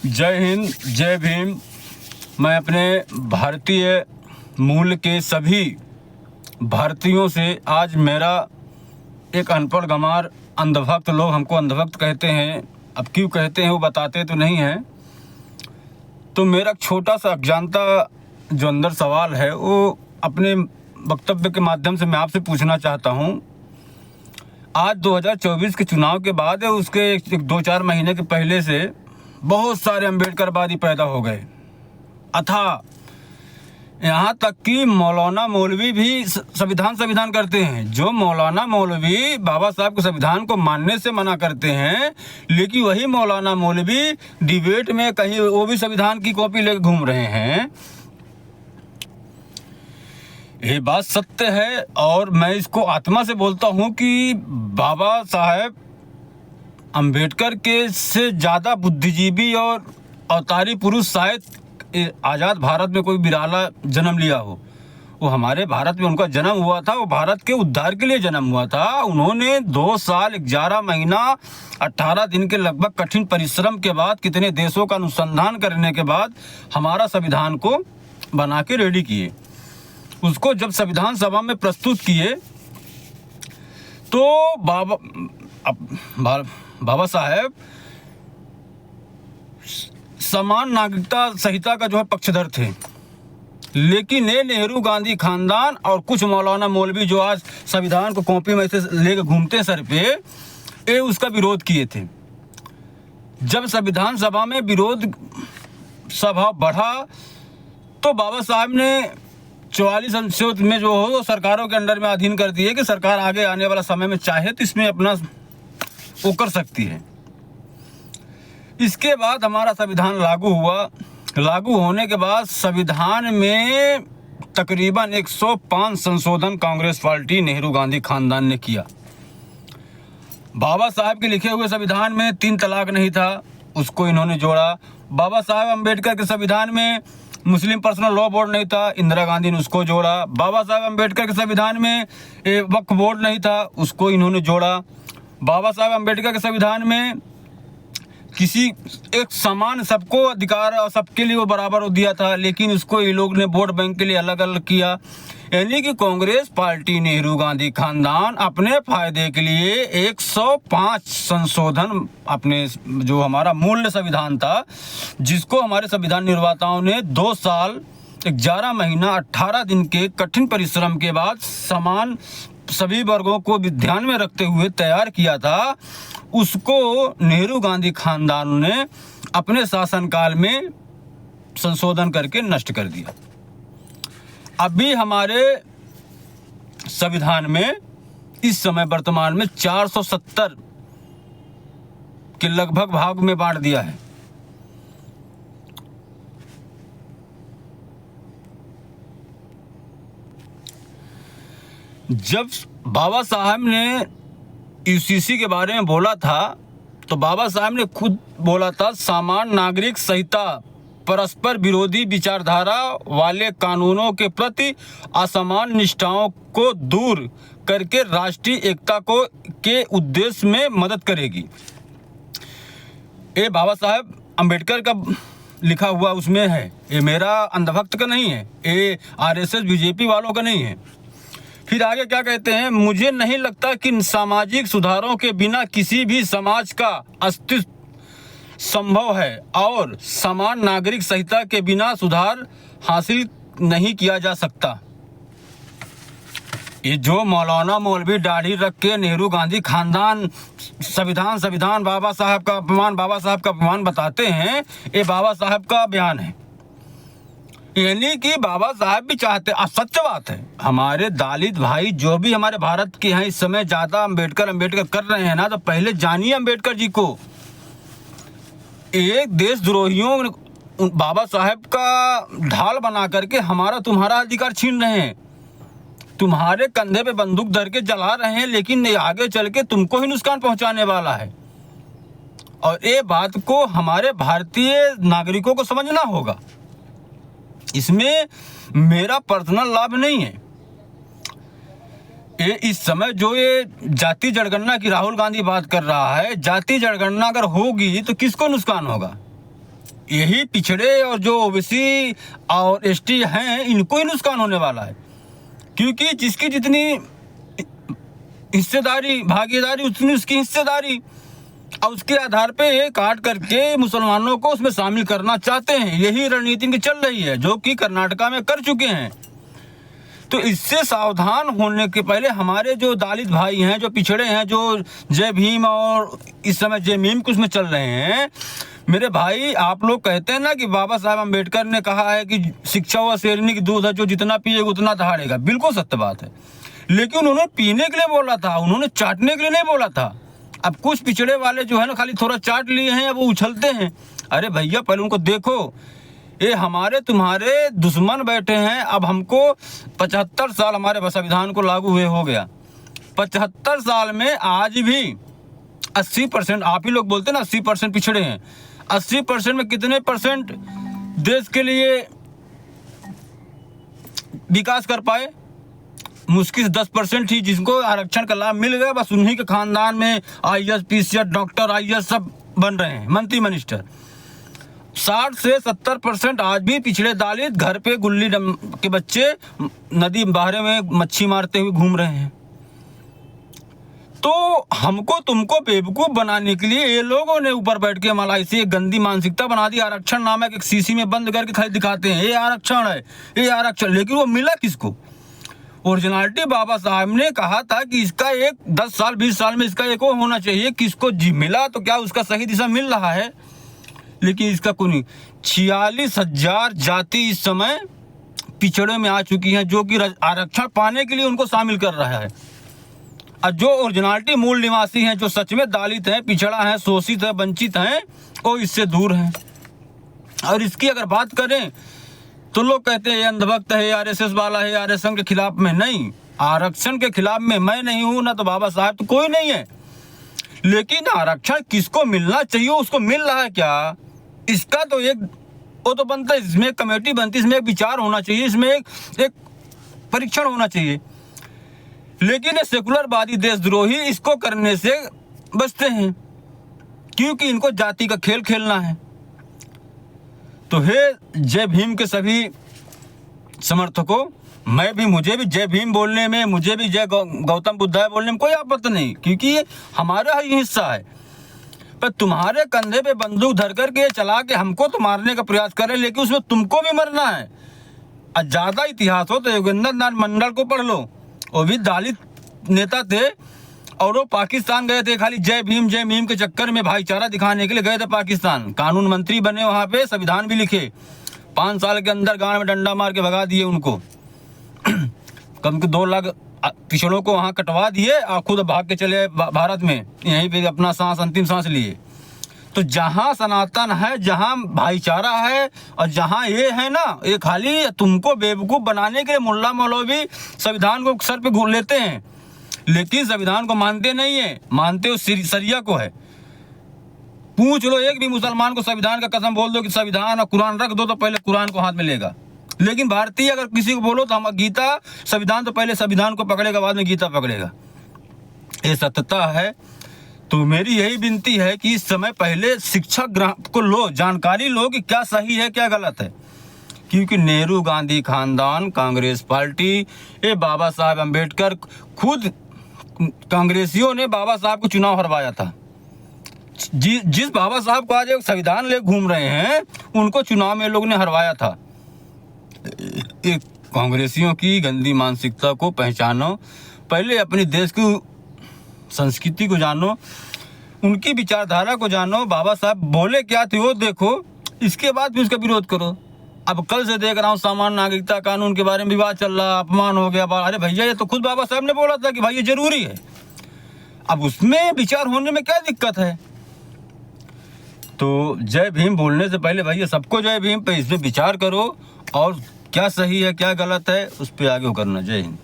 जय हिंद, जय भीम। मैं अपने भारतीय मूल के सभी भारतीयों से आज मेरा एक अनपढ़ गंवार अंधभक्त, लोग हमको अंधभक्त कहते हैं, अब क्यों कहते हैं वो बताते तो नहीं हैं। तो मेरा छोटा सा अज्ञानता जो अंदर सवाल है वो अपने वक्तव्य के माध्यम से मैं आपसे पूछना चाहता हूँ। आज 2024 के चुनाव के बाद उसके 2-4 महीने के पहले से बहुत सारे अम्बेडकरवादी पैदा हो गए अथा यहाँ तक कि मौलाना मौलवी भी संविधान करते हैं। जो मौलाना मौलवी बाबा साहब के संविधान को मानने से मना करते हैं, लेकिन वही मौलाना मौलवी डिबेट में कहीं वो भी संविधान की कॉपी लेकर घूम रहे हैं। ये बात सत्य है और मैं इसको आत्मा से बोलता हूँ कि बाबा साहब अंबेडकर के से ज़्यादा बुद्धिजीवी और अवतारी पुरुष शायद आज़ाद भारत में कोई बिराला जन्म लिया हो। वो हमारे भारत में उनका जन्म हुआ था, वो भारत के उद्धार के लिए जन्म हुआ था। उन्होंने 2 साल 11 महीना 18 दिन के लगभग कठिन परिश्रम के बाद, कितने देशों का अनुसंधान करने के बाद हमारा संविधान को बना के रेडी किए। उसको जब संविधान सभा में प्रस्तुत किए तो बाबा साहेब समान नागरिकता संहिता का जो है पक्षधर थे, लेकिन ये नेहरू गांधी खानदान और कुछ मौलाना मौलवी जो आज संविधान को कॉपी में से लेकर घूमते सर पे, ये उसका विरोध किए थे। जब संविधान सभा में विरोध सभा बढ़ा तो बाबा साहब ने 44 अनुच्छेद में जो हो सरकारों के अंडर में अधीन कर दिए कि सरकार आगे आने वाला समय में चाहे तो इसमें अपना वो कर सकती है। इसके बाद हमारा संविधान लागू हुआ। लागू होने के बाद संविधान में तकरीबन 105 संशोधन कांग्रेस पार्टी नेहरू गांधी खानदान ने किया। बाबा साहब के लिखे हुए संविधान में 3 तलाक नहीं था, उसको इन्होंने जोड़ा। बाबा साहब अम्बेडकर के संविधान में मुस्लिम पर्सनल लॉ बोर्ड नहीं था, इंदिरा गांधी ने उसको जोड़ा। बाबा साहब अम्बेडकर के संविधान में वक्फ बोर्ड नहीं था, उसको इन्होंने जोड़ा। बाबा साहब अम्बेडकर के संविधान में किसी एक समान सबको अधिकार और सबके लिए वो बराबर दिया था, लेकिन उसको ये लोग ने वोट बैंक के लिए अलग अलग किया। यानी कि कांग्रेस पार्टी नेहरू गांधी खानदान अपने फायदे के लिए 105 संशोधन, अपने जो हमारा मूल संविधान था, जिसको हमारे संविधान निर्माताओं ने 2 साल 11 महीना 18 दिन के कठिन परिश्रम के बाद समान सभी वर्गों को ध्यान में रखते हुए तैयार किया था, उसको नेहरू गांधी खानदान ने अपने शासनकाल में संशोधन करके नष्ट कर दिया। अभी हमारे संविधान में इस समय वर्तमान में 470 के लगभग भाग में बांट दिया है। जब बाबा साहब ने यूसीसी के बारे में बोला था तो बाबा साहब ने खुद बोला था, समान नागरिक संहिता परस्पर विरोधी विचारधारा वाले कानूनों के प्रति असमान निष्ठाओं को दूर करके राष्ट्रीय एकता को के उद्देश्य में मदद करेगी। ये बाबा साहब अम्बेडकर का लिखा हुआ उसमें है, ये मेरा अंधभक्त का नहीं है, ये आरएसएस बीजेपी वालों का नहीं है। फिर आगे क्या कहते हैं, मुझे नहीं लगता कि सामाजिक सुधारों के बिना किसी भी समाज का अस्तित्व संभव है और समान नागरिक संहिता के बिना सुधार हासिल नहीं किया जा सकता। ये जो मौलाना मौलवी दाढ़ी रख के नेहरू गांधी खानदान संविधान बाबा साहब का अपमान बताते हैं, ये बाबा साहब का बयान है। यानी कि बाबा साहब भी चाहते, सच बात है, हमारे दलित भाई जो भी हमारे भारत के हैं इस समय ज़्यादा अम्बेडकर कर रहे हैं ना, तो पहले जानिए अम्बेडकर जी को। एक देशद्रोहियों बाबा साहब का ढाल बना करके हमारा तुम्हारा अधिकार छीन रहे हैं, तुम्हारे कंधे पे बंदूक धर के जला रहे हैं, लेकिन आगे चल के तुमको ही नुकसान पहुंचाने वाला है। और ये बात को हमारे भारतीय नागरिकों को समझना होगा। इसमें मेरा पर्सनल लाभ नहीं है। ये इस समय जो ये जाति जनगणना की राहुल गांधी बात कर रहा है, जाति जनगणना अगर होगी तो किसको नुकसान होगा? यही पिछड़े और जो ओबीसी और एसटी हैं इनको ही नुकसान होने वाला है, क्योंकि जिसकी जितनी हिस्सेदारी भागीदारी उतनी उसकी हिस्सेदारी, और उसके आधार पे काट करके मुसलमानों को उसमें शामिल करना चाहते हैं। यही रणनीति इनकी चल रही है, जो कि कर्नाटका में कर चुके हैं। तो इससे सावधान होने के पहले हमारे जो दलित भाई हैं, जो पिछड़े हैं, जो जय भीम और इस समय जय मीम कुछ में चल रहे हैं, मेरे भाई आप लोग कहते हैं ना कि बाबा साहब अम्बेडकर ने कहा है कि शिक्षा व शेरनी की दूध है, जो जितना पिएगा उतना दहाड़ेगा। बिल्कुल सत्य बात है, लेकिन उन्होंने पीने के लिए बोला था, उन्होंने चाटने के लिए नहीं बोला था। अब कुछ पिछड़े वाले जो है ना खाली थोड़ा चाट लिए हैं, अब वो उछलते हैं। अरे भैया पहले उनको देखो, ये हमारे तुम्हारे दुश्मन बैठे हैं। अब हमको 75 साल हमारे संविधान को लागू हुए हो गया, 75 साल में आज भी 80%, आप ही लोग बोलते हैं ना 80% पिछड़े हैं, 80% में कितने परसेंट देश के लिए विकास कर पाए? मुश्किल 10% ही जिनको आरक्षण का लाभ मिल गया, बस उन्हीं के खानदान में IAS PCS डॉक्टर IAS सब बन रहे हैं, मंत्री मिनिस्टर। 60 से 70% आज भी पिछड़े दलित घर पे गुल्ली के बच्चे नदी बाहरे में मच्छी मारते हुए घूम रहे हैं। तो हमको तुमको बेवकूफ़ बनाने के लिए ये लोगों ने ऊपर बैठ के मलाई से एक गंदी मानसिकता बना दी। आरक्षण नामक एक शीशी में बंद करके खाली दिखाते हैं ये आरक्षण है, ये आरक्षण, लेकिन वो मिला किसको? ओरिजिनलिटी बाबा साहब ने कहा था कि इसका एक 10 साल 20 साल में इसका एक वो होना चाहिए, किसको जी मिला तो क्या उसका सही दिशा मिल रहा है? लेकिन इसका कोई नहीं। 46,000 जाति इस समय पिछड़े में आ चुकी हैं, जो कि आरक्षण पाने के लिए उनको शामिल कर रहा है। और जो ओरिजिनलिटी मूल निवासी हैं, जो सच में दलित हैं, पिछड़ा है, शोषित है, वंचित हैं, वो इससे दूर हैं। और इसकी अगर बात करें तो लोग कहते हैं ये अंधभक्त है, RSS वाला है, आरक्षण के खिलाफ में। नहीं, आरक्षण के खिलाफ में मैं नहीं हूँ, ना तो बाबा साहब, तो कोई नहीं है। लेकिन आरक्षण किसको मिलना चाहिए, उसको मिल रहा है क्या, इसका तो एक वो तो बनता है, इसमें कमेटी बनती है, इसमें एक विचार होना चाहिए, इसमें एक परीक्षण होना चाहिए। लेकिन ये सेकुलरवादी देशद्रोही इसको करने से बचते हैं, क्योंकि इनको जाति का खेल खेलना है। तो हे जय भीम के सभी समर्थकों, मुझे भी जय भीम बोलने में, मुझे भी जय गौतम बुद्धाय बोलने में कोई आपत्ति नहीं, क्योंकि ये हमारा ही हिस्सा है। पर तुम्हारे कंधे पे बंदूक धर करके चला के हमको तो मारने का प्रयास कर रहे हैं, लेकिन उसमें तुमको भी मरना है। और ज़्यादा इतिहास हो तो योगेंद्र नाथ मंडल को पढ़ लो, वो भी दलित नेता थे और वो पाकिस्तान गए थे खाली जय मीम के चक्कर में भाईचारा दिखाने के लिए गए थे पाकिस्तान। कानून मंत्री बने वहाँ पे, संविधान भी लिखे, 5 साल के अंदर गाँव में डंडा मार के भगा दिए उनको। कम के 2 लाख पिछड़ों को वहाँ कटवा दिए और खुद भाग के चले भारत में, यहीं पे अपना अंतिम सांस लिए। तो जहाँ सनातन है, जहाँ भाईचारा है, और जहाँ ये है ना, ये खाली तुमको बेवकूफ़ बनाने के लिए मुल्ला मौलवी संविधान को सर पे घूर लेते हैं, लेकिन संविधान को मानते नहीं है, मानते हो सरिया को है। पूछ लो एक भी मुसलमान को, संविधान का कसम बोल दो कि संविधान और कुरान रख दो, तो पहले कुरान को हाथ में लेगा। लेकिन भारतीय अगर किसी को बोलो तो हम गीता संविधान, तो पहले संविधान को पकड़ेगा, बाद में गीता पकड़ेगा। ये सत्यता है। तो मेरी यही विनती है कि इस समय पहले शिक्षा को लो, जानकारी लो कि क्या सही है क्या गलत है, क्योंकि नेहरू गांधी खानदान, कांग्रेस पार्टी, ये बाबा साहब अम्बेडकर, खुद कांग्रेसियों ने बाबा साहब को चुनाव हरवाया था। जिस बाबा साहब को आज एक संविधान ले घूम रहे हैं, उनको चुनाव में लोग ने हरवाया था। एक कांग्रेसियों की गंदी मानसिकता को पहचानो, पहले अपने देश की संस्कृति को जानो, उनकी विचारधारा को जानो, बाबा साहब बोले क्या थे वो देखो, इसके बाद भी उसका विरोध करो। अब कल से देख रहा हूँ सामान्य नागरिकता कानून के बारे में विवाद चल रहा, अपमान हो गया। अरे भैया ये तो खुद बाबा साहब ने बोला था कि भाई ये जरूरी है, अब उसमें विचार होने में क्या दिक्कत है। तो जय भीम बोलने से पहले भैया सबको जय भीम पे इसमें विचार करो, और क्या सही है क्या गलत है उस पर आगे करना। जय हिंद।